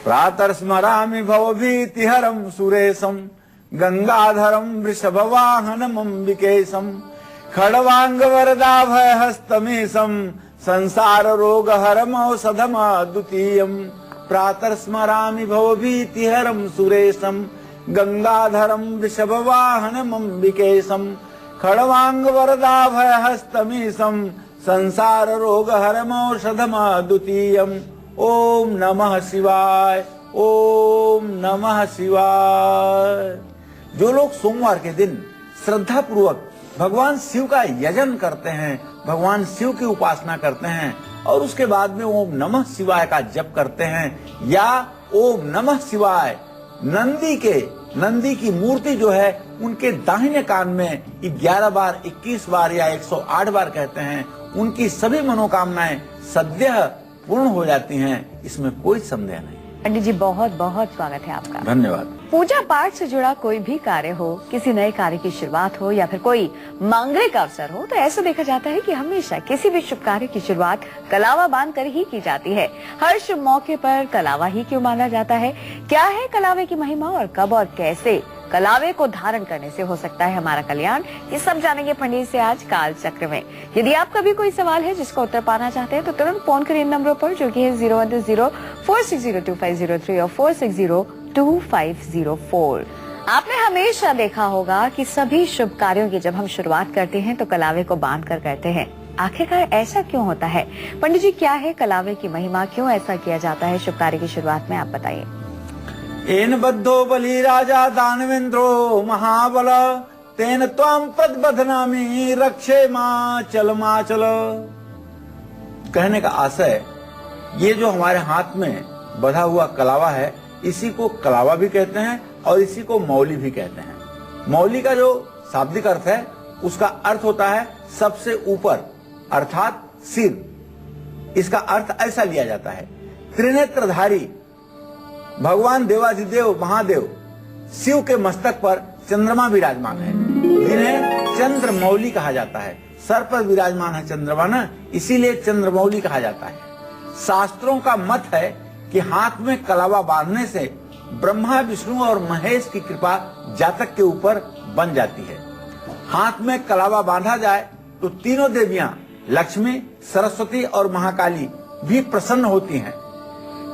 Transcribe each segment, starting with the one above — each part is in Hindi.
प्रातर्स्मरामि भवभीतिहरं सुरेशं गंगाधरं वृषभवाहनमंबिकेशं खड्वांगवरदाभयहस्तमीशं संसार रोगहरमौषधमद्वितीयं प्रातर्स्मरामि भवभीतिहरं सुरेशं गंगाधरं वृषभवाहनमंबिकेशं खड्वांगवरदाभयहस्तमीशं संसार रोगहरमौषधमद्वितीयम्। ओम नमः शिवाय, ओम नमः शिवाय। जो लोग सोमवार के दिन श्रद्धा पूर्वक भगवान शिव का यजन करते हैं, भगवान शिव की उपासना करते हैं और उसके बाद में ओम नमः शिवाय का जप करते हैं या ओम नमः शिवाय नंदी की मूर्ति जो है उनके दाहिने कान में 11 बार, 21 बार या 108 बार कहते हैं, उनकी सभी मनोकामनाएं सद्यः पूर्ण हो जाती हैं, इसमें कोई संदेह नहीं। पंडित जी बहुत बहुत स्वागत है आपका। धन्यवाद। पूजा पाठ से जुड़ा कोई भी कार्य हो, किसी नए कार्य की शुरुआत हो या फिर कोई मांगलिक अवसर हो, तो ऐसा देखा जाता है कि हमेशा किसी भी शुभ कार्य की शुरुआत कलावा बांध कर ही की जाती है। हर शुभ मौके पर कलावा ही क्यों माना जाता है? क्या है कलावे की महिमा और कब और कैसे कलावे को धारण करने से हो सकता है हमारा कल्याण? ये सब जानेंगे पंडित से आज काल चक्र में। यदि आपका भी कोई सवाल है जिसका उत्तर पाना चाहते हैं तो तुरंत फोन करें इन नंबरों पर जो कि है 01004602503 और 4602504। आपने हमेशा देखा होगा कि सभी शुभ कार्यों की जब हम शुरुआत करते हैं तो कलावे को बांध कर करते हैं। आखिरकार ऐसा क्यों होता है? पंडित जी क्या है कलावे की महिमा, क्यों ऐसा किया जाता है शुभ कार्य की शुरुआत में, आप बताइए। एन बद्धो बलि राजा दानवेंद्रो महाबल तेन त्वाम प्रदबध्नामि रक्षे माचल माचल। कहने का आशय, ये जो हमारे हाथ में बधा हुआ कलावा है इसी को कलावा भी कहते हैं और इसी को मौली भी कहते हैं। मौली का जो शाब्दिक अर्थ है उसका अर्थ होता है सबसे ऊपर अर्थात सिर। इसका अर्थ ऐसा लिया जाता है, त्रिनेत्रधारी भगवान देवाधिदेव महादेव शिव के मस्तक पर चंद्रमा विराजमान है जिन्हें चंद्रमौली कहा जाता है। सर पर विराजमान है चंद्रमा ना, इसीलिए चंद्रमौली कहा जाता है। शास्त्रों का मत है कि हाथ में कलावा बांधने से ब्रह्मा विष्णु और महेश की कृपा जातक के ऊपर बन जाती है। हाथ में कलावा बांधा जाए तो तीनों देवियां लक्ष्मी, सरस्वती और महाकाली भी प्रसन्न होती हैं।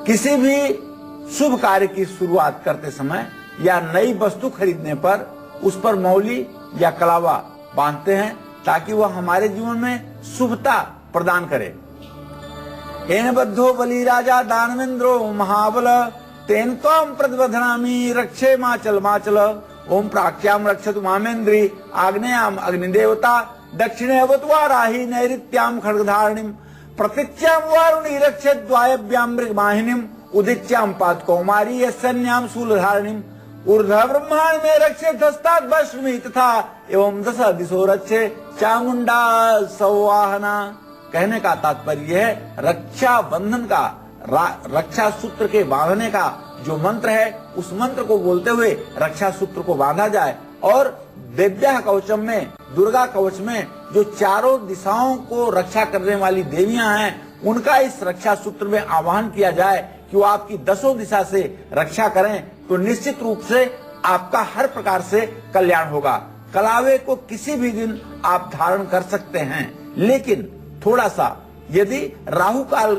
किसी भी शुभ कार्य की शुरुआत करते समय या नई वस्तु खरीदने पर उस पर मौली या कलावा बांधते हैं ताकि वह हमारे जीवन में शुभता प्रदान करे। एन बद्धो बलि राजा दानवेंद्रो महाबल तेन त्वाम प्रदबध्नामि रक्षे माचल माचल। ओम प्राच्याम रक्षतु मामेन्द्री आग्नेयाम अग्निदेवता दक्षिणे अवत्वाराहि नैऋत्याम खड्गधारिणीम प्रतीच्याम वारुणी रक्षेत् द्वायभ्याम मृगवाहिनीम उदिच्याम पात कौमारी यस्याम शूलधारिणीम ऊर्ध्व ब्रह्मांड में रक्षेत् हस्तात् भस्मी तथा एवं दश दिशो रक्षे चामुंडा सौवाहना। कहने का तात्पर्य है रक्षा बंधन का, रक्षा सूत्र के बांधने का जो मंत्र है उस मंत्र को बोलते हुए रक्षा सूत्र को बांधा जाए और दिव्या कवचम में, दुर्गा कवच में जो चारों दिशाओं को रक्षा करने वाली देवियां हैं उनका इस रक्षा सूत्र में आह्वान किया जाए कि वो आपकी दसों दिशा से रक्षा करें तो निश्चित रूप से आपका हर प्रकार से कल्याण होगा। कलावे को किसी भी दिन आप धारण कर सकते हैं, लेकिन थोड़ा सा यदि राहु काल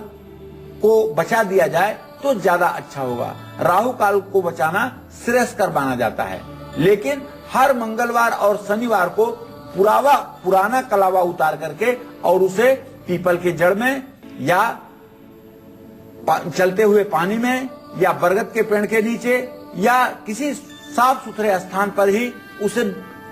को बचा दिया जाए तो ज्यादा अच्छा होगा। राहु काल को बचाना श्रेयस्कर माना जाता है, लेकिन हर मंगलवार और शनिवार को पुराना कलावा उतार करके और उसे पीपल के जड़ में या चलते हुए पानी में या बरगद के पेड़ के नीचे या किसी साफ सुथरे स्थान पर ही उसे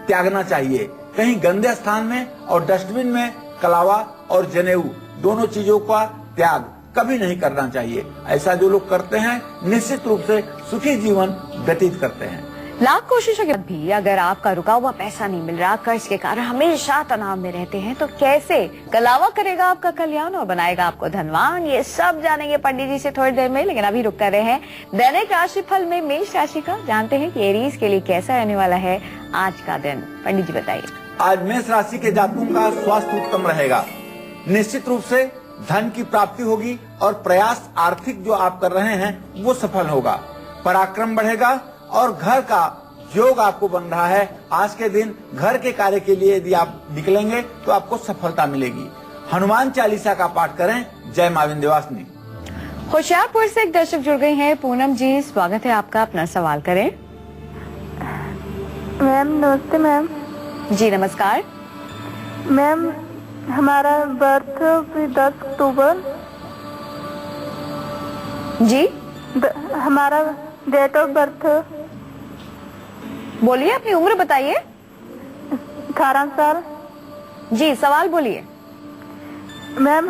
त्यागना चाहिए। कहीं गंदे स्थान में और डस्टबिन में कलावा और जनेऊ दोनों चीजों का त्याग कभी नहीं करना चाहिए। ऐसा जो लोग करते हैं निश्चित रूप से सुखी जीवन व्यतीत करते हैं। लाख कोशिशों के बाद भी अगर आपका रुका हुआ पैसा नहीं मिल रहा, कर्ज के कारण हमेशा तनाव में रहते हैं, तो कैसे कलावा करेगा आपका कल्याण और बनाएगा आपको धनवान? ये सब जानेंगे पंडित जी से थोड़ी देर में, लेकिन अभी रुक कर रहे हैं दैनिक राशिफल में मेष राशि का। जानते हैं कि एरीज के लिए कैसा रहने वाला है आज का दिन। पंडित जी बताइए। आज मेष राशि के जातकों का स्वास्थ्य उत्तम रहेगा। निश्चित रूप से धन की प्राप्ति होगी और प्रयास आर्थिक जो आप कर रहे हैं वो सफल होगा। पराक्रम बढ़ेगा और घर का योग आपको बन रहा है। आज के दिन घर के कार्य के लिए यदि आप निकलेंगे तो आपको सफलता मिलेगी। हनुमान चालीसा का पाठ करें। जय मां विंध्यवासिनी। होशियारपुर से एक दर्शक जुड़ गई हैं। पूनम जी, स्वागत है आपका, अपना सवाल करें। मैम नमस्ते मैम। जी नमस्कार। मैम हमारा बर्थ 10 अक्टूबर। जी हमारा डेट ऑफ बर्थ बोलिए, अपनी उम्र बताइए। 18 साल। जी सवाल बोलिए। मैम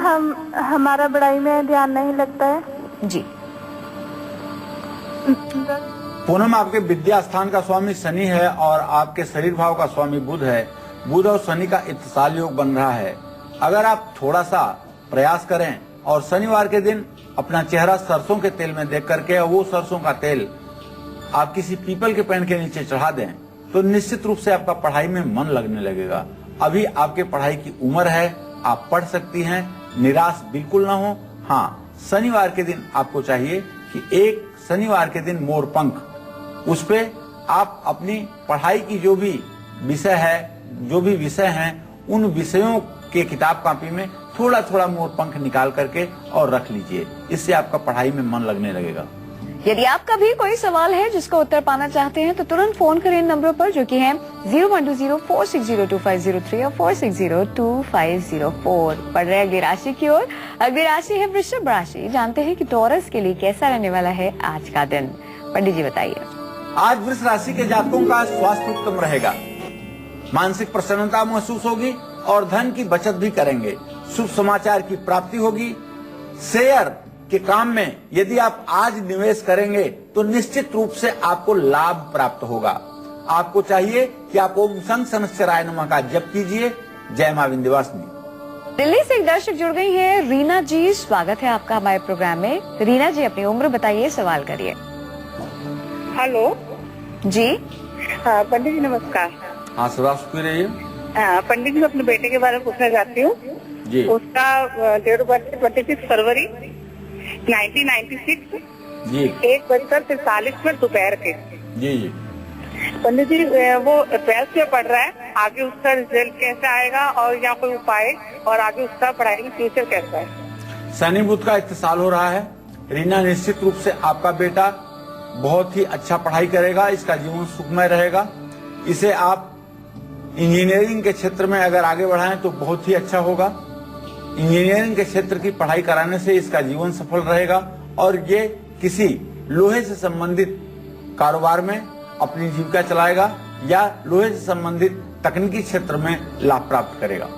हमारा पढ़ाई में ध्यान नहीं लगता है। जी पूनम, आपके विद्या स्थान का स्वामी शनि है और आपके शरीर भाव का स्वामी बुध है। बुध और शनि का इत्तिसाल योग बन रहा है। अगर आप थोड़ा सा प्रयास करें और शनिवार के दिन अपना चेहरा सरसों के तेल में देख करके वो सरसों का तेल आप किसी पीपल के पेड़ के नीचे चढ़ा दें तो निश्चित रूप से आपका पढ़ाई में मन लगने लगेगा। अभी आपके पढ़ाई की उम्र है, आप पढ़ सकती हैं, निराश बिल्कुल ना हो। हाँ, शनिवार के दिन आपको चाहिए कि एक शनिवार के दिन मोर पंख, उस पे आप अपनी पढ़ाई की जो भी विषय हैं उन विषयों के किताब कॉपी में थोड़ा थोड़ा मोर पंख निकाल करके और रख लीजिए। इससे आपका पढ़ाई में मन लगने लगेगा। यदि आपका भी कोई सवाल है जिसको उत्तर पाना चाहते हैं तो तुरंत फोन करें इन नंबरों पर जो कि है 0120-460-2503 और 460-2504। पढ़ रहे अगली राशि की ओर। अगली राशि है वृषभ राशि। जानते हैं कि टॉरस के लिए कैसा रहने वाला है आज का दिन। पंडित जी बताइए। आज वृष राशि के जातकों का स्वास्थ्य उत्तम रहेगा। मानसिक प्रसन्नता महसूस होगी और धन की बचत भी करेंगे। शुभ समाचार की प्राप्ति होगी। शेयर के काम में यदि आप आज निवेश करेंगे तो निश्चित रूप से आपको लाभ प्राप्त होगा। आपको चाहिए कि आप ओम शं शनैश्चराय नमः का जप कीजिए। जय मां विंध्यवासिनी। दिल्ली से एक दर्शक जुड़ गई हैं। रीना जी, स्वागत है आपका हमारे प्रोग्राम में। रीना जी, अपनी उम्र बताइए, सवाल करिए। हेलो जी हाँ पंडित जी नमस्कार। हाँ सवाल सुनिए रहिए। पंडित जी मैं अपने बेटे के बारे में पूछना चाहती हूँ। जी। उसका डेट ऑफ बर्थ 26 फरवरी 1996। जी 1:43 दोपहर के। जी जी पंडित जी वो 12th में पढ़ रहा है, आगे उसका रिजल्ट कैसा आएगा और या कोई उपाय, और आगे उसका पढ़ाई में फ्यूचर कैसा है। शनि बुध का इत्तिसाल हो रहा है। रीना, निश्चित रूप से आपका बेटा बहुत ही अच्छा पढ़ाई करेगा। इसका जीवन सुखमय रहेगा। इसे आप इंजीनियरिंग के क्षेत्र में अगर आगे बढ़ाएं तो बहुत ही अच्छा होगा। इंजीनियरिंग के क्षेत्र की पढ़ाई कराने से इसका जीवन सफल रहेगा और ये किसी लोहे से संबंधित कारोबार में अपनी जीविका चलाएगा या लोहे से संबंधित तकनीकी क्षेत्र में लाभ प्राप्त करेगा।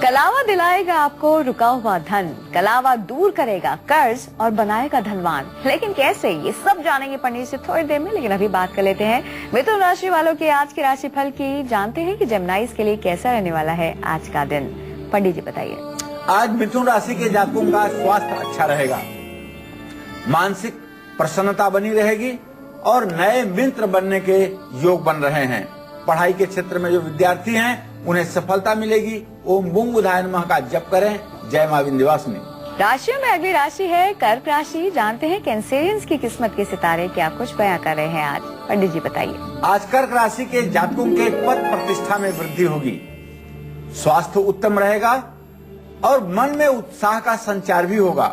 कलावा दिलाएगा आपको रुका हुआ धन, कलावा दूर करेगा कर्ज और बनाएगा धनवान। लेकिन कैसे, ये सब जानेंगे पंडित से थोड़ी देर में। लेकिन अभी बात कर लेते हैं मिथुन राशि वालों के आज की राशि फल की। जानते हैं कि जेमिनाइज के लिए कैसा रहने वाला है आज का दिन। पंडित जी बताइए। आज मिथुन राशि के जातकों का स्वास्थ्य अच्छा रहेगा। मानसिक प्रसन्नता बनी रहेगी और नए मित्र बनने के योग बन रहे हैं। पढ़ाई के क्षेत्र में जो विद्यार्थी हैं उन्हें सफलता मिलेगी। ओम बुंग बुधाय नमः का जप करें। जय मां विंध्यवासिनी। राशियों में अगली राशि है कर्क राशि। जानते हैं कैंसेरियंस की किस्मत के सितारे क्या कुछ बयां कर रहे हैं आज। पंडित जी बताइए। आज कर्क राशि के जातकों के पद प्रतिष्ठा में वृद्धि होगी। स्वास्थ्य उत्तम रहेगा और मन में उत्साह का संचार भी होगा।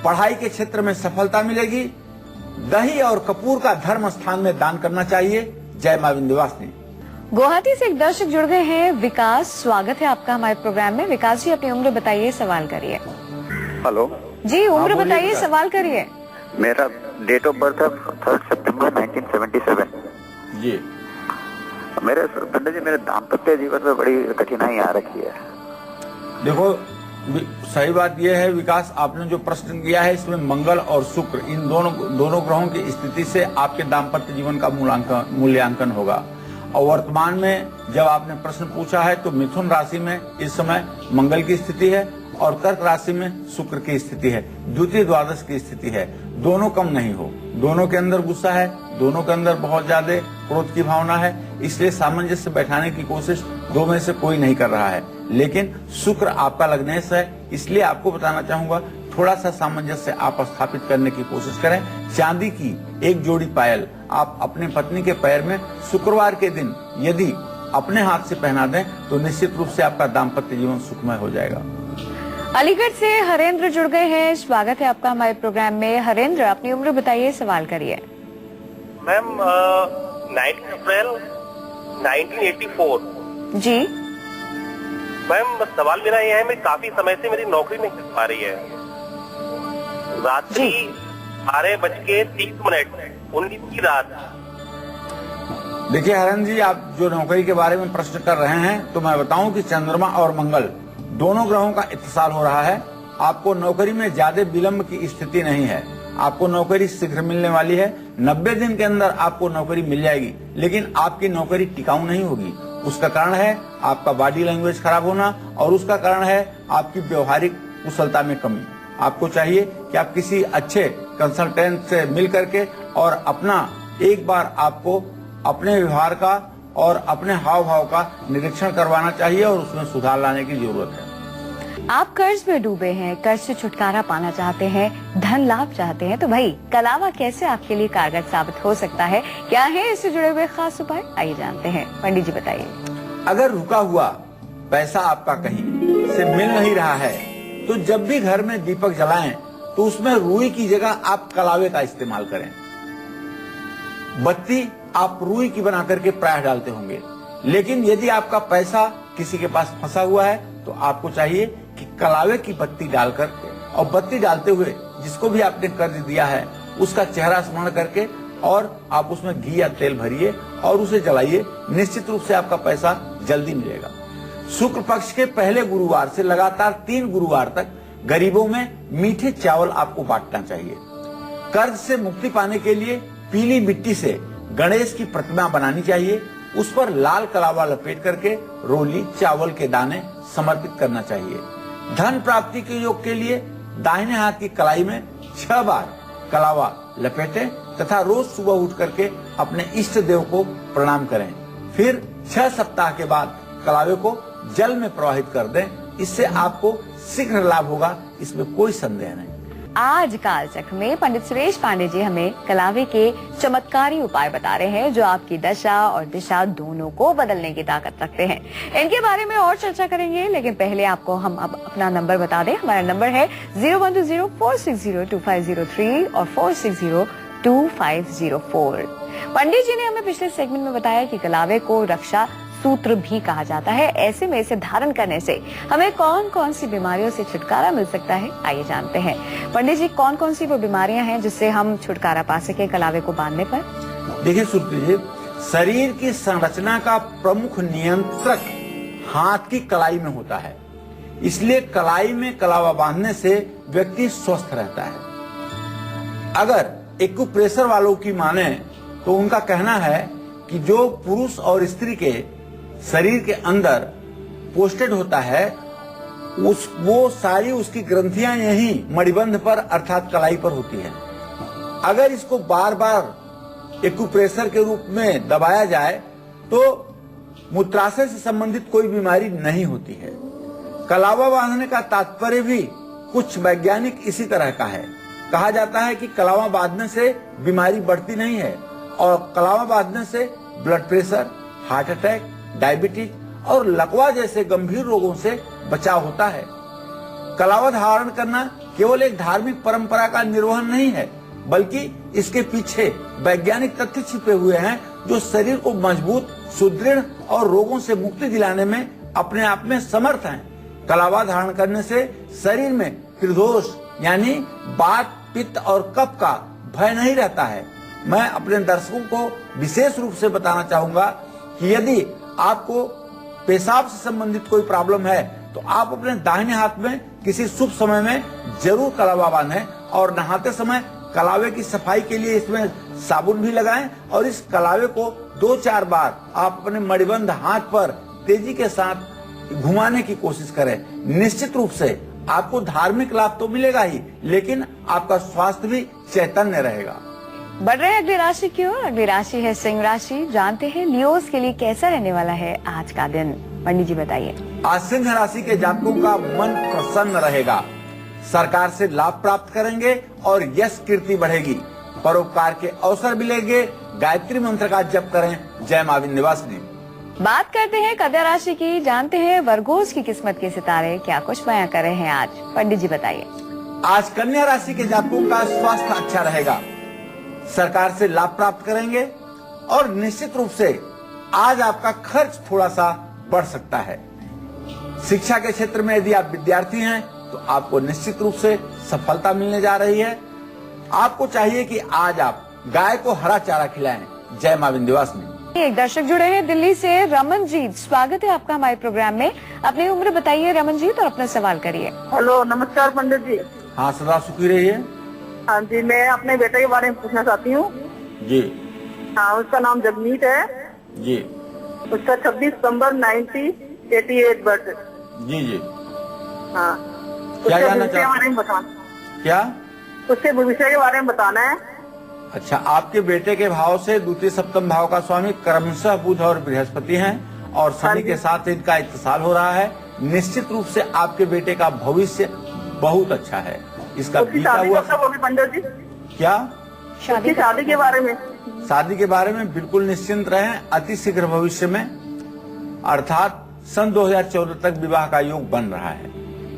पढ़ाई के क्षेत्र में सफलता मिलेगी। दही और कपूर का धर्म स्थान में दान करना चाहिए। जय मां विंध्यवासिनी। गुवाहाटी से एक दर्शक जुड़ गए हैं। विकास, स्वागत है आपका हमारे प्रोग्राम में। विकास जी, अपनी उम्र बताइए, सवाल करिए। हेलो जी, उम्र बोलिए बताइए, विकास। सवाल करिए। मेरा डेट ऑफ बर्थ है 3 सितंबर 1977। जी मेरे पंडित जी, मेरे दाम्पत्य जीवन में बड़ी कठिनाई आ रखी है। देखो, सही बात यह है विकास, आपने जो प्रश्न किया है इसमें मंगल और शुक्र इन दोनों ग्रहों की स्थिति से आपके दाम्पत्य जीवन का मूल्यांकन होगा। और वर्तमान में जब आपने प्रश्न पूछा है तो मिथुन राशि में इस समय मंगल की स्थिति है और कर्क राशि में शुक्र की स्थिति है, द्वितीय द्वादश की स्थिति है। दोनों कम नहीं हो, दोनों के अंदर गुस्सा है, दोनों के अंदर बहुत ज्यादा क्रोध की भावना है। इसलिए सामंजस्य बैठाने की कोशिश दो में से कोई नहीं कर रहा है। लेकिन शुक्र आपका लग्नेश है, इसलिए आपको बताना चाहूंगा, थोड़ा सा सामंजस्य आप स्थापित करने की कोशिश करें। चांदी की एक जोड़ी पायल आप अपने पत्नी के पैर में शुक्रवार के दिन यदि अपने हाथ से पहना दें तो निश्चित रूप से आपका दाम्पत्य जीवन सुखमय हो जाएगा। अलीगढ़ से हरेंद्र जुड़ गए हैं, स्वागत है आपका हमारे प्रोग्राम में। हरेंद्र, अपनी उम्र बताइए, सवाल करिए। मैम 9 अप्रैल 1984। जी मैम सवाल मेरा यह है, मैं काफी समय से मेरी नौकरी नहीं मिल पा रही है। रात्रि 12:30 19 की रात। देखिए हरेंद्र जी, आप जो नौकरी के बारे में प्रश्न कर रहे हैं, तो मैं बताऊं कि चंद्रमा और मंगल दोनों ग्रहों का इत्तेसाल हो रहा है। आपको नौकरी में ज्यादा विलंब की स्थिति नहीं है, आपको नौकरी शीघ्र मिलने वाली है। 90 दिन के अंदर आपको नौकरी मिल जाएगी, लेकिन आपकी नौकरी टिकाऊ नहीं होगी। उसका कारण है आपका बॉडी लैंग्वेज खराब होना, और उसका कारण है आपकी व्यवहारिक कुशलता में कमी। आपको चाहिए कि आप किसी अच्छे कंसल्टेंट से मिल करके और अपना एक बार आपको अपने व्यवहार का और अपने हाव भाव का निरीक्षण करवाना चाहिए, और उसमें सुधार लाने की जरूरत है। आप कर्ज में डूबे हैं, कर्ज से छुटकारा पाना चाहते हैं, धन लाभ चाहते हैं, तो भाई कलावा कैसे आपके लिए कारगर साबित हो सकता है? क्या है इससे जुड़े हुए खास उपाय? आइए जानते हैं। पंडित जी बताइए। अगर रुका हुआ पैसा आपका कहीं से मिल नहीं रहा है, तो जब भी घर में दीपक जलाएं तो उसमें रुई की जगह आप कलावे का इस्तेमाल करें। बत्ती आप रुई की बना करके प्रायः डालते होंगे, लेकिन यदि आपका पैसा किसी के पास फंसा हुआ है तो आपको चाहिए कि कलावे की बत्ती डालकर, और बत्ती डालते हुए जिसको भी आपने कर्ज दिया है उसका चेहरा स्मरण करके, और आप उसमें घी या तेल भरिए और उसे जलाइए। निश्चित रूप से आपका पैसा जल्दी मिलेगा। शुक्ल पक्ष के पहले गुरुवार से लगातार 3 गुरुवार तक गरीबों में मीठे चावल आपको बांटना चाहिए। कर्ज से मुक्ति पाने के लिए पीली मिट्टी से गणेश की प्रतिमा बनानी चाहिए, उस पर लाल कलावा लपेट करके रोली चावल के दाने समर्पित करना चाहिए। धन प्राप्ति के योग के लिए दाहिने हाथ की कलाई में 6 बार कलावा लपेटें तथा रोज सुबह उठ करके अपने इष्ट देव को प्रणाम करें। फिर 6 सप्ताह के बाद कलावे को जल में प्रवाहित कर दें। इससे आपको शीघ्र लाभ होगा, इसमें कोई संदेह नहीं। आज कालचक्र में पंडित सुरेश पांडे जी हमें कलावे के चमत्कारी उपाय बता रहे हैं, जो आपकी दशा और दिशा दोनों को बदलने की ताकत रखते हैं। इनके बारे में और चर्चा करेंगे, लेकिन पहले आपको हम अब अपना नंबर बता दें। हमारा नंबर है 0120-460-2503 और 460-2504। पंडित जी ने हमें पिछले सेगमेंट में बताया कि कलावे को रक्षा सूत्र भी कहा जाता है। ऐसे में इसे धारण करने से हमें कौन कौन सी बीमारियों से छुटकारा मिल सकता है? आइए जानते हैं। पंडित जी, कौन कौन सी वो बीमारियां हैं जिससे हम छुटकारा पा सके कलावे को बांधने पर? देखिए सुप्रीत जी, शरीर की संरचना का प्रमुख नियंत्रक हाथ की कलाई में होता है, इसलिए कलाई में कलावा बांधने से व्यक्ति स्वस्थ रहता है। अगर एक्यूप्रेशर वालों की माने तो उनका कहना है कि जो पुरुष और स्त्री के शरीर के अंदर पोस्टेड होता है, वो सारी उसकी ग्रंथियां यही मणिबंध पर अर्थात कलाई पर होती है। अगर इसको बार बार एक्यूप्रेशर के रूप में दबाया जाए तो मूत्राशय से संबंधित कोई बीमारी नहीं होती है। कलावा बांधने का तात्पर्य भी कुछ वैज्ञानिक इसी तरह का है। कहा जाता है कि कलावा बांधने से बीमारी बढ़ती नहीं है, और कलावा बांधने से blood pressure, heart attack, diabetes और लकवा जैसे गंभीर रोगों से बचाव होता है। कलावा धारण करना केवल एक धार्मिक परंपरा का निर्वहन नहीं है, बल्कि इसके पीछे वैज्ञानिक तथ्य छिपे हुए हैं, जो शरीर को मजबूत, सुदृढ़ और रोगों से मुक्ति दिलाने में अपने आप में समर्थ हैं। कलावा धारण करने से शरीर में त्रिदोष यानी वात, पित्त और कफ का भय नहीं रहता है। मैं अपने दर्शकों को विशेष रूप से बताना चाहूंगा कि यदि आपको पेशाब से संबंधित कोई प्रॉब्लम है तो आप अपने दाहिने हाथ में किसी शुभ समय में जरूर कलावा बांधें, और नहाते समय कलावे की सफाई के लिए इसमें साबुन भी लगाएं, और इस कलावे को 2-4 बार आप अपने मणिबंध हाथ पर तेजी के साथ घुमाने की कोशिश करें। निश्चित रूप से आपको धार्मिक लाभ तो मिलेगा ही, लेकिन आपका स्वास्थ्य भी चैतन्य रहेगा। बढ़ रहे अगली राशि की ओर। अगली राशि है सिंह राशि। जानते हैं लियोस के लिए कैसा रहने वाला है आज का दिन। पंडित जी बताइए। आज सिंह राशि के जातकों का मन प्रसन्न रहेगा, सरकार से लाभ प्राप्त करेंगे और यश कीर्ति बढ़ेगी, परोपकार के अवसर मिलेंगे। गायत्री मंत्र का जप करें। जय मां विंध्यवासिनी। बात करते हैं कन्या राशि की, जानते हैं वर्गोस की किस्मत के सितारे क्या कुछ बयां कर रहे हैं आज। पंडित जी बताइए। आज कन्या राशि के जातकों का स्वास्थ्य अच्छा रहेगा, सरकार से लाभ प्राप्त करेंगे और निश्चित रूप से आज आपका खर्च थोड़ा सा बढ़ सकता है। शिक्षा के क्षेत्र में यदि आप विद्यार्थी हैं तो आपको निश्चित रूप से सफलता मिलने जा रही है। आपको चाहिए कि आज आप गाय को हरा चारा खिलाएं। जय मां विंध्यवासिनी। एक दर्शक जुड़े हैं दिल्ली से, रमनजीत, स्वागत है आपका हमारे प्रोग्राम में। अपनी उम्र बताइए रमनजीत और अपना सवाल करिए। हेलो, नमस्कार पंडित जी। हाँ, सदा सुखी रहिए। हाँ जी, मैं अपने बेटे के बारे में पूछना चाहती हूँ। जी हाँ, उसका नाम जगमीत है जी। उसका 26 सितंबर 1988 बर्थडे। जी जी। हाँ, क्या उसके जानना भविष्य के बारे में बताना। क्या? उसके भविष्य के बारे में बताना है। अच्छा, आपके बेटे के भाव से द्वितीय सप्तम भाव का स्वामी क्रमशः बुध और बृहस्पति हैं और शनि के साथ इनका इत्तेसाल हो रहा है। निश्चित रूप से आपके बेटे का भविष्य बहुत अच्छा है। इसका बीता हुआ पंडित जी। क्या? शादी के बारे में। शादी के बारे में बिल्कुल निश्चिंत रहें। अति शीघ्र भविष्य में अर्थात सन 2014 तक विवाह का योग बन रहा है।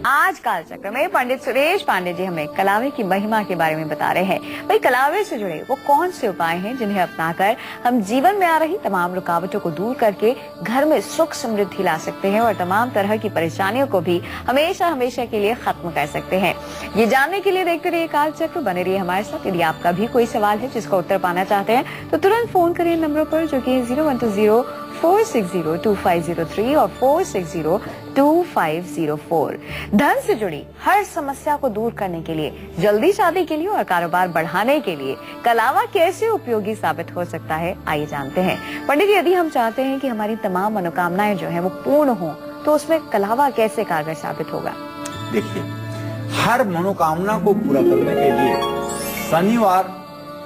आज काल चक्र में पंडित सुरेश पांडे जी हमें कलावे की महिमा के बारे में बता रहे हैं। भाई, कलावे से जुड़े वो कौन से उपाय हैं जिन्हें अपनाकर हम जीवन में आ रही तमाम रुकावटों को दूर करके घर में सुख समृद्धि ला सकते हैं और तमाम तरह की परेशानियों को भी हमेशा हमेशा के लिए खत्म कर सकते हैं। ये जानने के लिए देखते रहिए काल चक्र, बने रहिए हमारे साथ। यदि आपका भी कोई सवाल है जिसका उत्तर पाना चाहते हैं तो तुरंत फोन करिए नंबरों पर जो की 0120-460-2503 और 460-2504। धन से जुड़ी हर समस्या को दूर करने के लिए, जल्दी शादी के लिए और कारोबार बढ़ाने के लिए कलावा कैसे उपयोगी साबित हो सकता है, आइए जानते हैं। पंडित जी, यदि हम चाहते हैं कि हमारी तमाम मनोकामनाएं जो हैं वो पूर्ण हो तो उसमें कलावा कैसे कारगर साबित होगा? देखिए, हर मनोकामना को पूरा करने के लिए शनिवार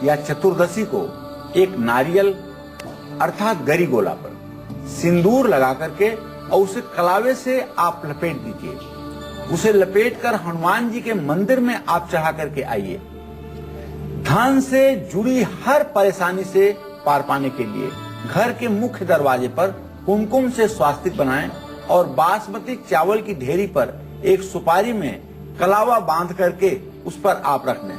या चतुर्दशी को एक नारियल अर्थात गरी गोला पर सिंदूर लगा करके और उसे कलावे से आप लपेट दीजिए। उसे लपेटकर हनुमान जी के मंदिर में आप चढ़ा करके आइए। धन से जुड़ी हर परेशानी से पार पाने के लिए घर के मुख्य दरवाजे पर कुमकुम से स्वास्तिक बनाएं और बासमती चावल की ढेरी पर एक सुपारी में कलावा बांध करके उस पर आप रख दें।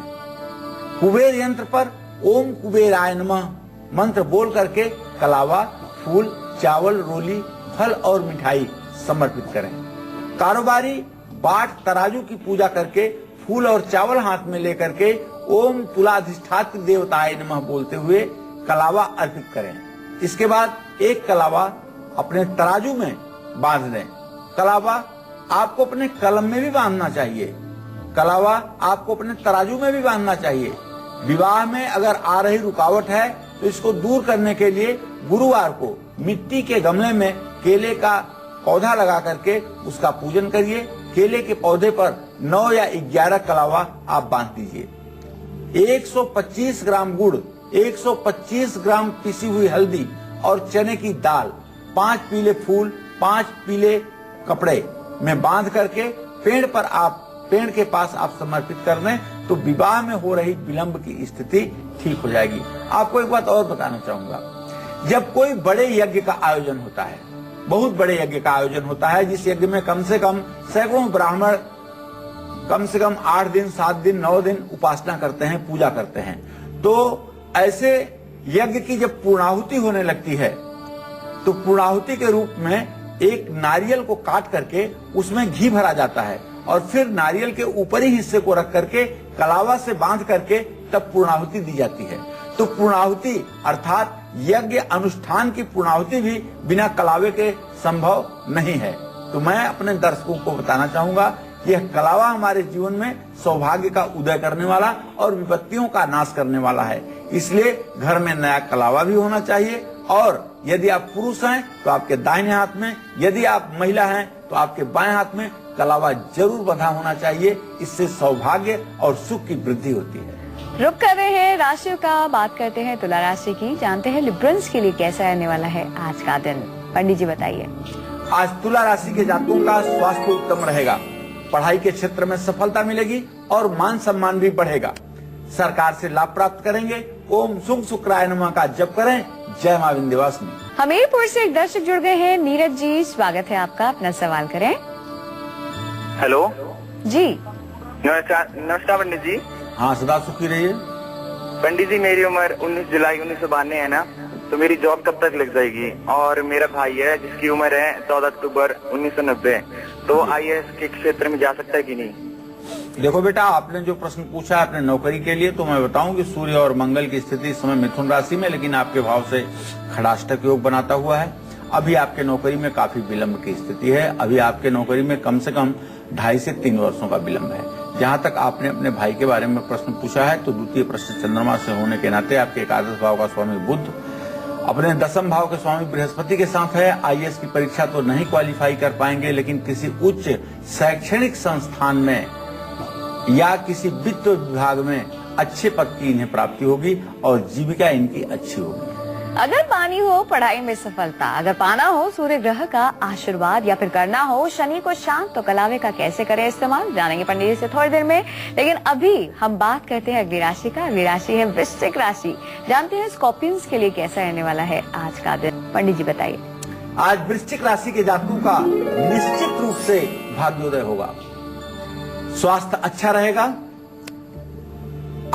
कुबेर यंत्र पर ओम कुबेराय नमः मंत्र बोल करके कलावा, फूल, चावल, रोली, फल और मिठाई समर्पित करें। कारोबारी बाट तराजू की पूजा करके फूल और चावल हाथ में लेकर के ओम तुलाधिष्ठात्र देवताय नमः बोलते हुए कलावा अर्पित करें। इसके बाद एक कलावा अपने तराजू में बांध दें। कलावा आपको अपने कलम में भी बांधना चाहिए। कलावा आपको अपने तराजू में भी बांधना चाहिए। विवाह में अगर आ रही रुकावट है तो इसको दूर करने के लिए गुरुवार को मिट्टी के गमले में केले का पौधा लगा करके उसका पूजन करिए। केले के पौधे पर 9 या 11 कलावा आप बांध दीजिए। 125 ग्राम गुड़, 125 ग्राम पिसी हुई हल्दी और चने की दाल, 5 पीले फूल, 5 पीले कपड़े में बांध करके पेड़ के पास आप समर्पित कर दें तो विवाह में हो रही विलंब की स्थिति ठीक हो जाएगी। आपको एक बात और बताना चाहूंगा, जब कोई बड़े यज्ञ का आयोजन होता है, बहुत बड़े यज्ञ का आयोजन होता है, जिस यज्ञ में कम से कम सैकड़ों ब्राह्मण कम से कम 8 दिन, 7 दिन, 9 दिन उपासना करते हैं, पूजा करते हैं, तो ऐसे यज्ञ की जब पूर्णाहुति होने लगती है तो पूर्णाहुति के रूप में एक नारियल को काट करके उसमें घी भरा जाता है और फिर नारियल के ऊपरी हिस्से को रख करके कलावा से बांध करके तब पूर्णाहुति दी जाती है। तो पूर्णाहुति अर्थात यज्ञ अनुष्ठान की पूर्णाहुति भी बिना कलावे के संभव नहीं है। तो मैं अपने दर्शकों को बताना चाहूंगा कि यह कलावा हमारे जीवन में सौभाग्य का उदय करने वाला और विपत्तियों का नाश करने वाला है। इसलिए घर में नया कलावा भी होना चाहिए और यदि आप पुरुष हैं तो आपके दाहिने हाथ में, यदि आप महिला हैं तो आपके बाएं हाथ में कलावा जरूर बंधा होना चाहिए। इससे सौभाग्य और सुख की वृद्धि होती है। रुक कर रहे हैं राशियों का, बात करते हैं तुला राशि की। जानते हैं लिब्रंस के लिए कैसा रहने वाला है आज का दिन। पंडित जी बताइए। आज तुला राशि के जातकों का स्वास्थ्य उत्तम रहेगा, पढ़ाई के क्षेत्र में सफलता मिलेगी और मान सम्मान भी बढ़ेगा। सरकार से लाभ प्राप्त करेंगे। ओम शुंग शुक्राय नमः का जप करें। जय मां विंध्यवासिनी। हमीरपुर से एक दर्शक जुड़ गए हैं। नीरज जी, स्वागत है आपका, अपना सवाल करें। हेलो जी नमस्कार पंडित जी। हाँ, सदा सुखी रहिए। पंडित जी, मेरी उम्र 19 जुलाई 1992 है ना, तो मेरी जॉब कब तक लग जाएगी? और मेरा भाई है जिसकी उम्र है 14 अक्टूबर 1990, तो IAS के क्षेत्र में जा सकता है कि नहीं? देखो बेटा, आपने जो प्रश्न पूछा है अपने नौकरी के लिए, तो मैं बताऊं कि सूर्य और मंगल की स्थिति इस समय मिथुन राशि में, लेकिन आपके भाव से खड़ाष्टक योग बनाता हुआ है। अभी आपके नौकरी में काफी विलंब की स्थिति है। अभी आपके नौकरी में कम से कम 2.5 से 3 वर्षों का विलंब है। जहां तक आपने अपने भाई के बारे में प्रश्न पूछा है, तो द्वितीय प्रश्न चंद्रमा से होने के नाते आपके एकादश भाव का स्वामी बुध अपने 10वें भाव के स्वामी बृहस्पति के साथ है। IAS की परीक्षा तो नहीं क्वालिफाई कर पाएंगे, लेकिन किसी उच्च शैक्षणिक संस्थान में या किसी वित्त विभाग में अच्छे पद की इन्हें प्राप्ति होगी और जीविका इनकी अच्छी होगी। अगर पानी हो पढ़ाई में सफलता, अगर पाना हो सूर्य ग्रह का आशीर्वाद, या फिर करना हो शनि को शांत, तो कलावे का कैसे करें इस्तेमाल, जानेंगे पंडित जी से थोड़ी देर में। लेकिन अभी हम बात करते हैं अगली राशि का। अगली राशि है वृश्चिक राशि। जानते हैं स्कॉर्पियंस के लिए कैसा रहने वाला है आज का दिन। पंडित जी बताइए। आज वृश्चिक राशि के जातकों का निश्चित रूप से भाग्योदय होगा। स्वास्थ्य अच्छा रहेगा।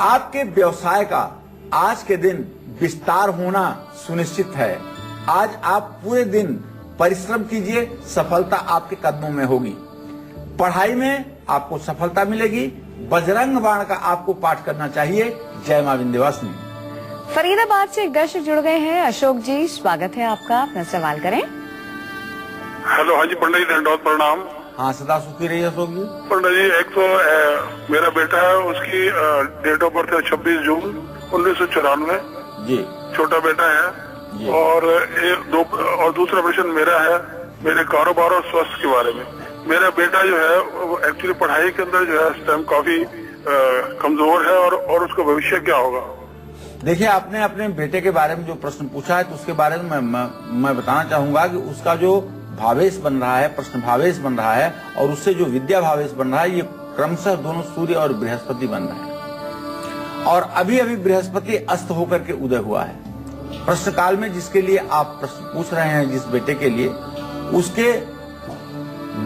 आपके व्यवसाय का आज के दिन विस्तार होना सुनिश्चित है। आज आप पूरे दिन परिश्रम कीजिए, सफलता आपके कदमों में होगी। पढ़ाई में आपको सफलता मिलेगी। बजरंग बाण का आपको पाठ करना चाहिए। जय मां विंध्यवासिनी। फरीदाबाद से एक दर्शक जुड़ गए हैं। अशोक जी, स्वागत है आपका, अपना सवाल करें। हेलो, हाँ जी पंडित जी, धन्यवाद, प्रणाम। हाँ, सदा सुखी रहिए अशोक जी। पंडित जी, एक तो मेरा बेटा है, उसकी डेट ऑफ बर्थ है 26 जून 1994 जी। छोटा बेटा है। और दूसरा प्रश्न मेरा है मेरे कारोबार और स्वास्थ्य के बारे में। मेरा बेटा जो है वो एक्चुअली पढ़ाई के अंदर जो है इस टाइम काफी कमजोर है, और उसका भविष्य क्या होगा? देखिए, आपने अपने बेटे के बारे में जो प्रश्न पूछा है, तो उसके बारे में मैं बताना चाहूंगा कि उसका जो भावेश बन रहा है, प्रश्न भावेश बन रहा है, और उससे जो विद्या भावेश बन रहा है, ये क्रमशः दोनों सूर्य और बृहस्पति बन रहे हैं। और अभी अभी बृहस्पति अस्त होकर के उदय हुआ है। प्रश्न काल में जिसके लिए आप प्रश्न पूछ रहे हैं, जिस बेटे के लिए, उसके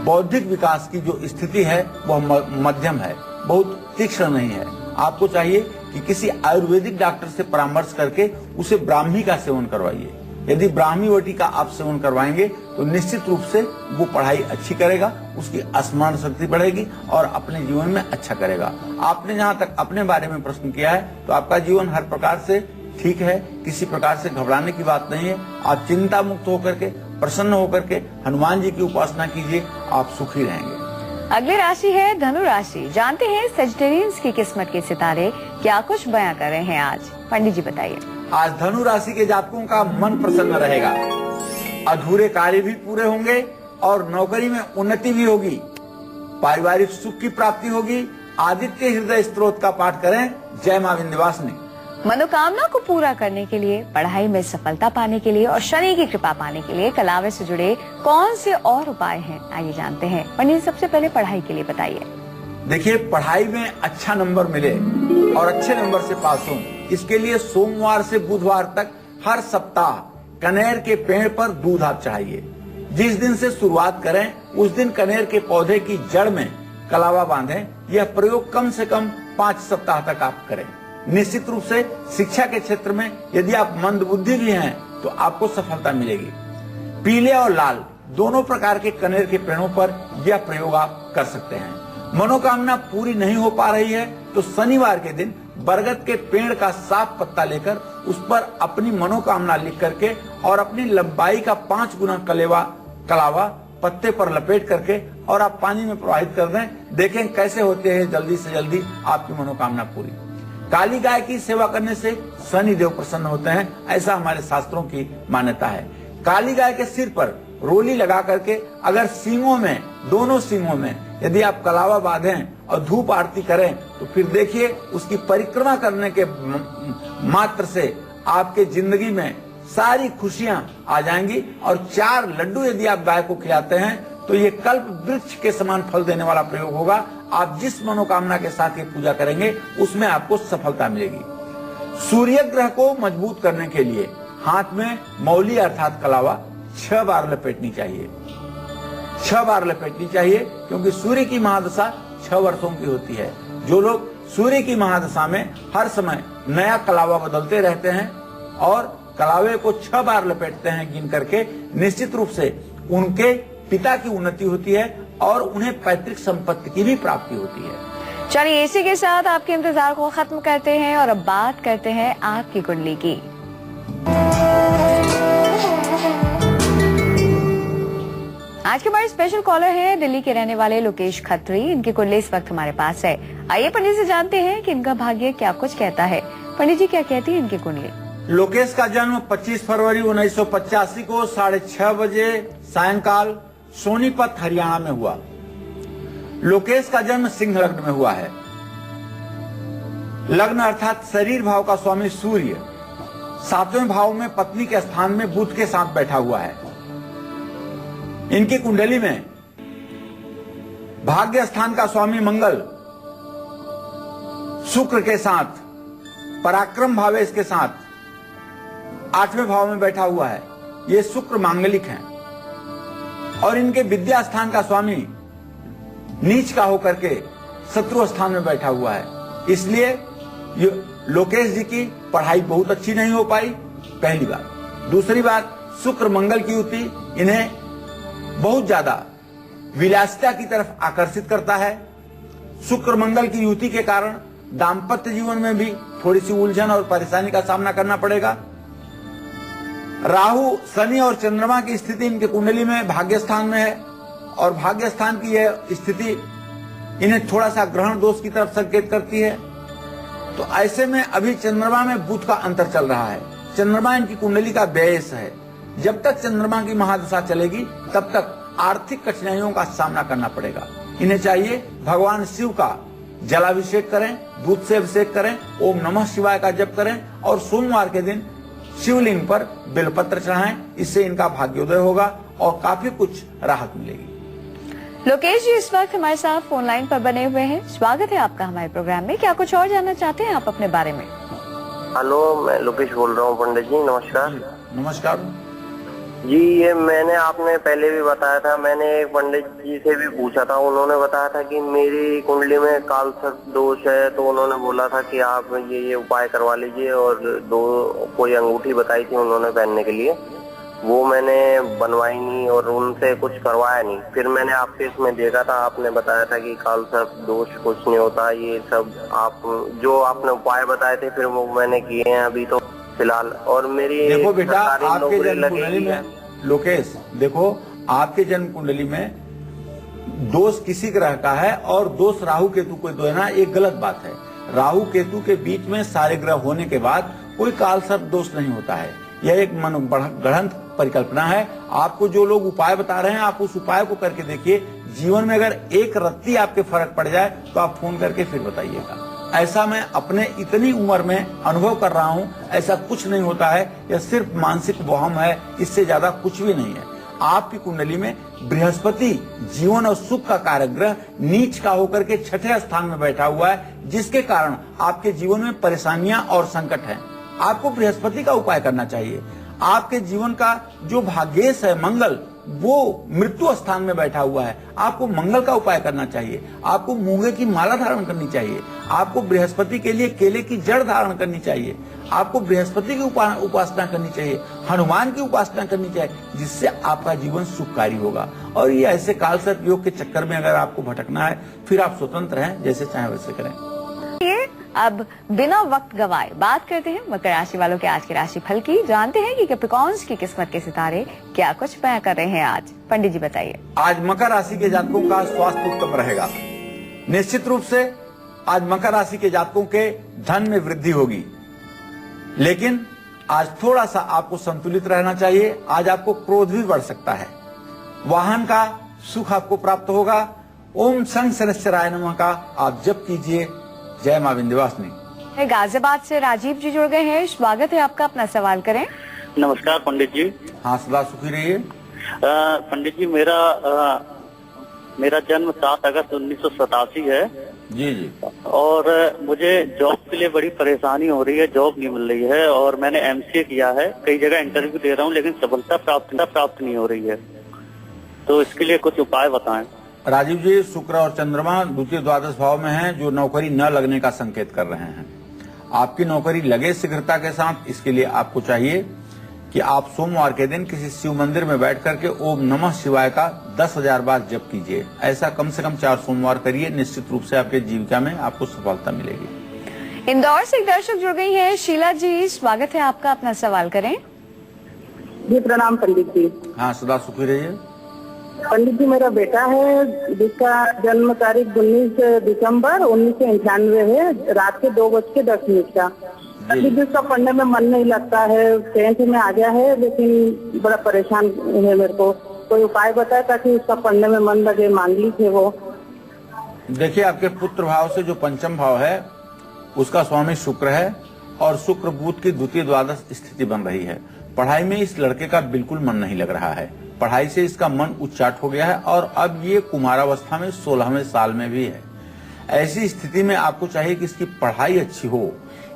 बौद्धिक विकास की जो स्थिति है वह मध्यम है, बहुत तीक्ष्ण नहीं है। आपको चाहिए कि किसी आयुर्वेदिक डॉक्टर से परामर्श करके उसे ब्राह्मी का सेवन करवाइए। यदि ब्राह्मी वटी का आप सेवन करवाएंगे तो निश्चित रूप से वो पढ़ाई अच्छी करेगा, उसकी स्मरण शक्ति बढ़ेगी और अपने जीवन में अच्छा करेगा। आपने जहां तक अपने बारे में प्रश्न किया है, तो आपका जीवन हर प्रकार से ठीक है, किसी प्रकार से घबराने की बात नहीं है। आप चिंता मुक्त होकर के, प्रसन्न होकर के हनुमान जी की उपासना कीजिए, आप सुखी रहेंगे। अगली राशि है धनु राशि। जानते हैं सेजिटेरियंस की किस्मत के सितारे क्या कुछ बयां कर रहे हैं आज। पंडित जी बताइए। आज धनु राशि के जातकों का मन प्रसन्न रहेगा। अधूरे कार्य भी पूरे होंगे और नौकरी में उन्नति भी होगी। पारिवारिक सुख की प्राप्ति होगी। आदित्य हृदय स्तोत्र का पाठ करें। जय मां विंध्यवासिनी। मनोकामना को पूरा करने के लिए, पढ़ाई में सफलता पाने के लिए और शनि की कृपा पाने के लिए कलावे से जुड़े कौन से और उपाय हैं, आइए जानते हैं। पंडित, सबसे पहले पढ़ाई के लिए बताइए। देखिए, पढ़ाई में अच्छा नंबर मिले और अच्छे नंबर से पास हो, इसके लिए सोमवार से बुधवार तक हर सप्ताह कनेर के पेड़ पर दूध आप चाहिए। जिस दिन से शुरुआत करें उस दिन कनेर के पौधे की जड़ में कलावा बांधें। यह प्रयोग कम से कम 5 सप्ताह तक आप करें। निश्चित रूप से शिक्षा के क्षेत्र में यदि आप मंदबुद्धि भी हैं तो आपको सफलता मिलेगी। पीले और लाल दोनों प्रकार के कनेर के पेड़ों पर यह प्रयोग आप कर सकते हैं। मनोकामना पूरी नहीं हो पा रही है तो शनिवार के दिन बरगद के पेड़ का साफ पत्ता लेकर उस पर अपनी मनोकामना लिख करके और अपनी लंबाई का 5 गुना कलावा पत्ते पर लपेट करके और आप पानी में प्रवाहित कर दें। देखें कैसे होते हैं जल्दी से जल्दी आपकी मनोकामना पूरी। काली गाय की सेवा करने से शनि देव प्रसन्न होते हैं, ऐसा हमारे शास्त्रों की मान्यता है। काली गाय के सिर पर रोली लगा करके अगर सींगों में, दोनों सींगों में यदि आप कलावा बांधें और धूप आरती करें तो फिर देखिए उसकी परिक्रमा करने के मात्र से आपके जिंदगी में सारी खुशियां आ जाएंगी। और 4 लड्डू यदि आप गाय को खिलाते हैं तो ये कल्प वृक्ष के समान फल देने वाला प्रयोग होगा। आप जिस मनोकामना के साथ ये पूजा करेंगे उसमें आपको सफलता मिलेगी। सूर्य ग्रह को मजबूत करने के लिए हाथ में मौली अर्थात कलावा 6 बार लपेटनी चाहिए। 6 बार लपेटनी चाहिए, क्योंकि सूर्य की महादशा 6 वर्षों की होती है। जो लोग सूर्य की महादशा में हर समय नया कलावा बदलते रहते हैं और कलावे को 6 बार लपेटते हैं गिन करके, निश्चित रूप से उनके पिता की उन्नति होती है और उन्हें पैतृक संपत्ति की भी प्राप्ति होती है। चलिए इसी के साथ आपके इंतजार को खत्म करते हैं और अब बात करते हैं आपकी कुंडली की। आज के हमारे स्पेशल कॉलर हैं दिल्ली के रहने वाले लोकेश खत्री। इनकी कुंडली इस वक्त हमारे पास है। आइए पंडित से जानते हैं कि इनका भाग्य क्या कुछ कहता है। पंडित जी क्या कहती है इनकी कुंडली? लोकेश का जन्म 25 फरवरी 1985 को 6:30 बजे सायंकाल सोनीपत हरियाणा में हुआ। लोकेश का जन्म सिंह लग्न में हुआ है। लग्न अर्थात शरीर भाव का स्वामी सूर्य 7वें भाव में पत्नी के स्थान में बुध के साथ बैठा हुआ है। इनकी कुंडली में भाग्य स्थान का स्वामी मंगल शुक्र के साथ पराक्रम भावेश के साथ 8वें भाव में बैठा हुआ है। ये शुक्र मांगलिक हैं और इनके विद्या स्थान का स्वामी नीच का होकर के शत्रु स्थान में बैठा हुआ है। इसलिए लोकेश जी की पढ़ाई बहुत अच्छी नहीं हो पाई, पहली बात। दूसरी बात, शुक्र मंगल की युति इन्हें बहुत ज्यादा विलासिता की तरफ आकर्षित करता है। शुक्र मंगल की युति के कारण दाम्पत्य जीवन में भी थोड़ी सी उलझन और परेशानी का सामना करना पड़ेगा। राहु, शनि और चंद्रमा की स्थिति इनके कुंडली में भाग्य स्थान में है और भाग्य स्थान की यह स्थिति इन्हें थोड़ा सा ग्रहण दोष की तरफ संकेत करती है। तो ऐसे में अभी चंद्रमा में बुध का अंतर चल रहा है। चंद्रमा इनकी कुंडली का बेस है। जब तक चंद्रमा की महादशा चलेगी तब तक आर्थिक कठिनाइयों का सामना करना पड़ेगा। इन्हें चाहिए भगवान शिव का जलाभिषेक करें, दूध से अभिषेक करें, ओम नमः शिवाय का जप करें और सोमवार के दिन शिवलिंग पर बेलपत्र चढ़ाएं। इससे इनका भाग्योदय होगा और काफी कुछ राहत मिलेगी। लोकेश जी इस वक्त हमारे साथ फोन लाइन पर बने हुए हैं। स्वागत है आपका हमारे प्रोग्राम में। क्या कुछ और जानना चाहते हैं आप अपने बारे में? हेलो, मैं लोकेश बोल रहा हूँ पंडित जी। नमस्कार। नमस्कार जी। ये मैंने आपने पहले भी बताया था, मैंने एक पंडित जी से भी पूछा था। उन्होंने बताया था कि मेरी कुंडली में काल सर्प दोष है, तो उन्होंने बोला था कि आप ये उपाय करवा लीजिए और कोई अंगूठी बताई थी उन्होंने पहनने के लिए, वो मैंने बनवाई नहीं और उनसे कुछ करवाया नहीं। फिर मैंने आपके इसमें देखा था, आपने बताया था कि काल सर्प दोष कुछ नहीं होता। ये सब आप जो आपने उपाय बताए थे फिर वो मैंने किए हैं अभी तो फिलहाल। और मेरी देखो बेटा, आपके जन्म कुंडली में लोकेश, देखो आपके जन्म कुंडली में दोष किसी ग्रह का है और दोष राहु केतु को देना एक गलत बात है। राहु केतु के बीच में सारे ग्रह होने के बाद कोई काल सर्प दोष नहीं होता है। यह एक मनोगढ़ंत परिकल्पना है। आपको जो लोग उपाय बता रहे हैं आप उस उपाय को करके देखिए। जीवन में अगर एक रत्ती आपके फर्क पड़ जाए तो आप फोन करके फिर बताइएगा। ऐसा मैं अपने इतनी उम्र में अनुभव कर रहा हूँ, ऐसा कुछ नहीं होता है। यह सिर्फ मानसिक वहम है, इससे ज्यादा कुछ भी नहीं है। आपकी कुंडली में बृहस्पति जीवन और सुख का कारक ग्रह नीच का होकर के 6ठे स्थान में बैठा हुआ है, जिसके कारण आपके जीवन में परेशानियां और संकट हैं। आपको बृहस्पति का उपाय करना चाहिए। आपके जीवन का जो भाग्येश है मंगल, वो मृत्यु स्थान में बैठा हुआ है। आपको मंगल का उपाय करना चाहिए। आपको मूंगे की माला धारण करनी चाहिए। आपको बृहस्पति के लिए केले की जड़ धारण करनी चाहिए। आपको बृहस्पति की उपासना करनी चाहिए, हनुमान की उपासना करनी चाहिए, जिससे आपका जीवन सुखकारी होगा। और ये ऐसे काल सर्प योग के चक्कर में अगर आपको भटकना है फिर आप स्वतंत्र हैं, जैसे चाहे वैसे करें। अब बिना वक्त गवाए बात करते हैं मकर राशि वालों के आज के राशि फल की। जानते हैं कि कैप्रिकॉर्न्स की किस्मत के सितारे क्या कुछ बयां कर रहे हैं आज। पंडित जी बताइए। आज मकर राशि के जातकों का स्वास्थ्य उत्तम रहेगा। निश्चित रूप से आज मकर राशि के जातकों के धन में वृद्धि होगी, लेकिन आज थोड़ा सा आपको संतुलित रहना चाहिए। आज आपको क्रोध भी बढ़ सकता है। वाहन का सुख आपको प्राप्त होगा। ओम शं शनैश्चराय नमः का आप जप कीजिए। जय मां विंध्यवासिनी। गाजियाबाद से राजीव जी जुड़ गए हैं। स्वागत है आपका, अपना सवाल करें। नमस्कार पंडित जी। हाँ, सदा सुखी रहिए। पंडित जी, मेरा जन्म 7 अगस्त 1987 है जी जी। और मुझे जॉब के लिए बड़ी परेशानी हो रही है, जॉब नहीं मिल रही है और मैंने MCA किया है, कई जगह इंटरव्यू दे रहा हूँ लेकिन सफलता प्राप्त नहीं हो रही है, तो इसके लिए कुछ उपाय बताएं। राजीव जी, शुक्र और चंद्रमा द्वितीय द्वादश भाव में हैं, जो नौकरी न लगने का संकेत कर रहे हैं। आपकी नौकरी लगे शीघ्रता के साथ, इसके लिए आपको चाहिए कि आप सोमवार के दिन किसी शिव मंदिर में बैठ करके ओम नमः शिवाय का 10,000 बार जप कीजिए। ऐसा कम से कम 4 सोमवार करिए, निश्चित रूप से आपके जीविका में आपको सफलता मिलेगी। इंदौर से एक दर्शक जुड़ गई हैं, शीला जी, स्वागत है आपका, अपना सवाल करें। जी प्रणाम पंडित जी। हाँ, सदा सुखी रहिए। पंडित जी, मेरा बेटा है जिसका जन्म तारीख 19 दिसंबर 1991 है, रात के 2:10 का। अभी भी उसका पढ़ने में मन नहीं लगता है, 10th में आ गया है लेकिन बड़ा परेशान है। मेरे को कोई उपाय बताए ताकि उसका पढ़ने में मन लगे। मांगलिक है वो। देखिए, आपके पुत्र भाव से जो पंचम भाव है उसका स्वामी शुक्र है और शुक्र बुध की द्वितीय द्वादश स्थिति बन रही है। पढ़ाई में इस लड़के का बिल्कुल मन नहीं लग रहा है, पढ़ाई से इसका मन उच्चाट हो गया है और अब ये कुमारावस्था में 16वें साल में भी है। ऐसी स्थिति में आपको चाहिए कि इसकी पढ़ाई अच्छी हो।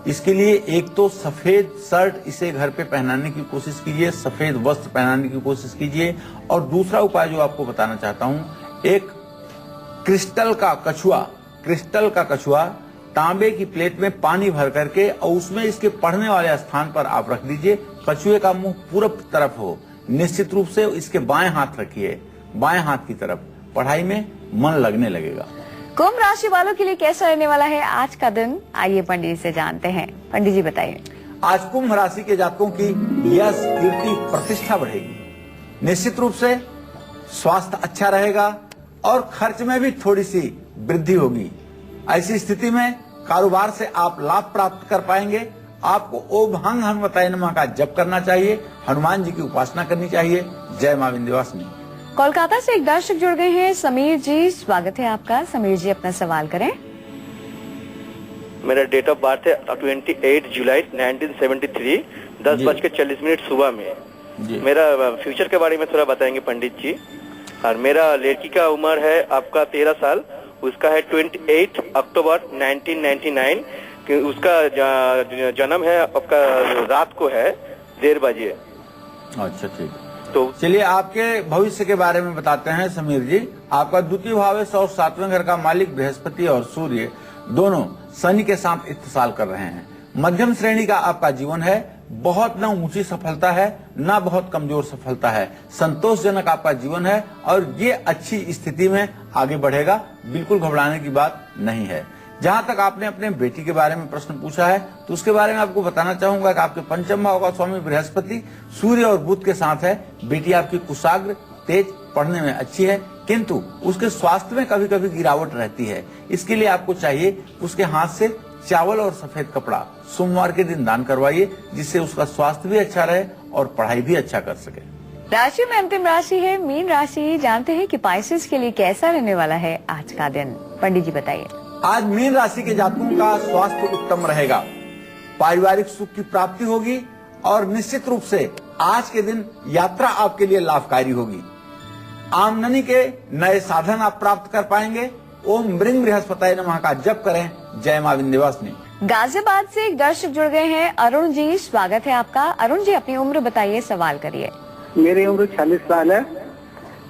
इसके लिए एक तो सफेद शर्ट इसे घर पे पहनाने की कोशिश कीजिए, सफेद वस्त्र पहनाने की कोशिश कीजिए। और दूसरा उपाय जो आपको बताना चाहता हूँ, एक क्रिस्टल का कछुआ तांबे की प्लेट में पानी भर करके और उसमें इसके पढ़ने वाले स्थान पर आप रख दीजिए। कछुए का मुंह पूरब तरफ हो, निश्चित रूप से इसके बाएं हाथ रखिए, बाएं हाथ की तरफ, पढ़ाई में मन लगने लगेगा। कुंभ राशि वालों के लिए कैसा रहने वाला है आज का दिन, आइए पंडित से जानते हैं। पंडित जी बताइए। आज कुंभ राशि के जातकों की यश, कीर्ति, प्रतिष्ठा बढ़ेगी। निश्चित रूप से स्वास्थ्य अच्छा रहेगा और खर्च में भी थोड़ी सी वृद्धि होगी। ऐसी स्थिति में कारोबार से आप लाभ प्राप्त कर पाएंगे। आपको ओम हंग हनुमताय नमः का जप करना चाहिए, हनुमान जी की उपासना करनी चाहिए। जय मां विंध्यवासिनी। कोलकाता से एक दर्शक जुड़ गए हैं, समीर जी, स्वागत है आपका। समीर जी, अपना सवाल करें। मेरा डेट ऑफ बर्थ है 28 जुलाई 1973, 10:40 सुबह में। मेरा फ्यूचर के बारे में थोड़ा बताएंगे पंडित जी। और मेरा लड़की का उम्र है आपका 13 साल, उसका है 28 अक्टूबर 1999, उसका जन्म है आपका रात को है 1:30 बजे। अच्छा, ठीक। तो चलिए आपके भविष्य के बारे में बताते हैं समीर जी। आपका द्वितीय भाव है और 7वें घर का मालिक बृहस्पति और सूर्य दोनों शनि के साथ इत्तेसाल कर रहे हैं। मध्यम श्रेणी का आपका जीवन है, बहुत न ऊंची सफलता है न बहुत कमजोर सफलता है, संतोषजनक आपका जीवन है और ये अच्छी स्थिति में आगे बढ़ेगा, बिल्कुल घबराने की बात नहीं है। जहां तक आपने अपने बेटी के बारे में प्रश्न पूछा है तो उसके बारे में आपको बताना चाहूंगा कि आपके पंचम भाव का स्वामी बृहस्पति सूर्य और बुध के साथ है। बेटी आपकी कुशाग्र, तेज, पढ़ने में अच्छी है, किंतु उसके स्वास्थ्य में कभी कभी गिरावट रहती है। इसके लिए आपको चाहिए उसके हाथ से चावल और सफेद कपड़ा सोमवार के दिन दान करवाइए, जिससे उसका स्वास्थ्य भी अच्छा रहे और पढ़ाई भी अच्छा कर सके। राशि में अंतिम राशि है मीन राशि। जानते हैं कि पाइसेस के लिए कैसा रहने वाला है आज का दिन, पंडित जी बताइए। आज मीन राशि के जातकों का स्वास्थ्य उत्तम रहेगा, पारिवारिक सुख की प्राप्ति होगी और निश्चित रूप से आज के दिन यात्रा आपके लिए लाभकारी होगी। आमदनी के नए साधन आप प्राप्त कर पाएंगे। ओम ब्रिंग बृहस्पताय नमः का जप करें। जय मां विंध्यवासिनी। गाजियाबाद से एक दर्शक जुड़ गए हैं, अरुण जी, स्वागत है आपका। अरुण जी, अपनी उम्र बताइए, सवाल करिए। मेरी उम्र 40 साल है।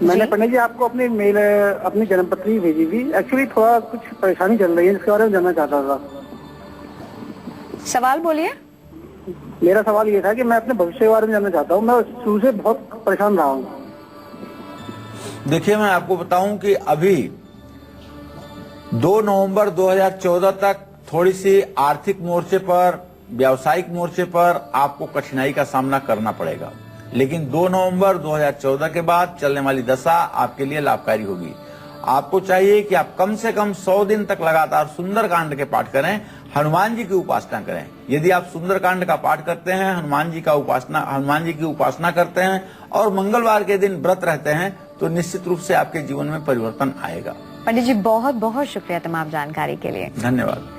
मैंने पंडित जी आपको अपनी मेल, अपनी जन्मपत्री भेजी थी। एक्चुअली थोड़ा कुछ परेशानी चल रही है, इसके बारे में जानना चाहता था। सवाल बोलिए। मेरा सवाल ये था कि मैं अपने भविष्य के बारे में जानना चाहता हूँ। मैं शुरू से बहुत परेशान रहा हूँ। देखिए, मैं आपको बताऊं कि अभी 2 नवंबर 2014 तक थोड़ी सी आर्थिक मोर्चे पर, व्यावसायिक मोर्चे पर आपको कठिनाई का सामना करना पड़ेगा, लेकिन 2 नवंबर 2014 के बाद चलने वाली दशा आपके लिए लाभकारी होगी। आपको चाहिए कि आप कम से कम 100 दिन तक लगातार सुंदरकांड के पाठ करें, हनुमान जी की उपासना करें। यदि आप सुंदरकांड का पाठ करते हैं, हनुमान जी की उपासना करते हैं और मंगलवार के दिन व्रत रहते हैं तो निश्चित रूप से आपके जीवन में परिवर्तन आएगा। पंडित जी बहुत बहुत शुक्रिया तमाम जानकारी के लिए। धन्यवाद।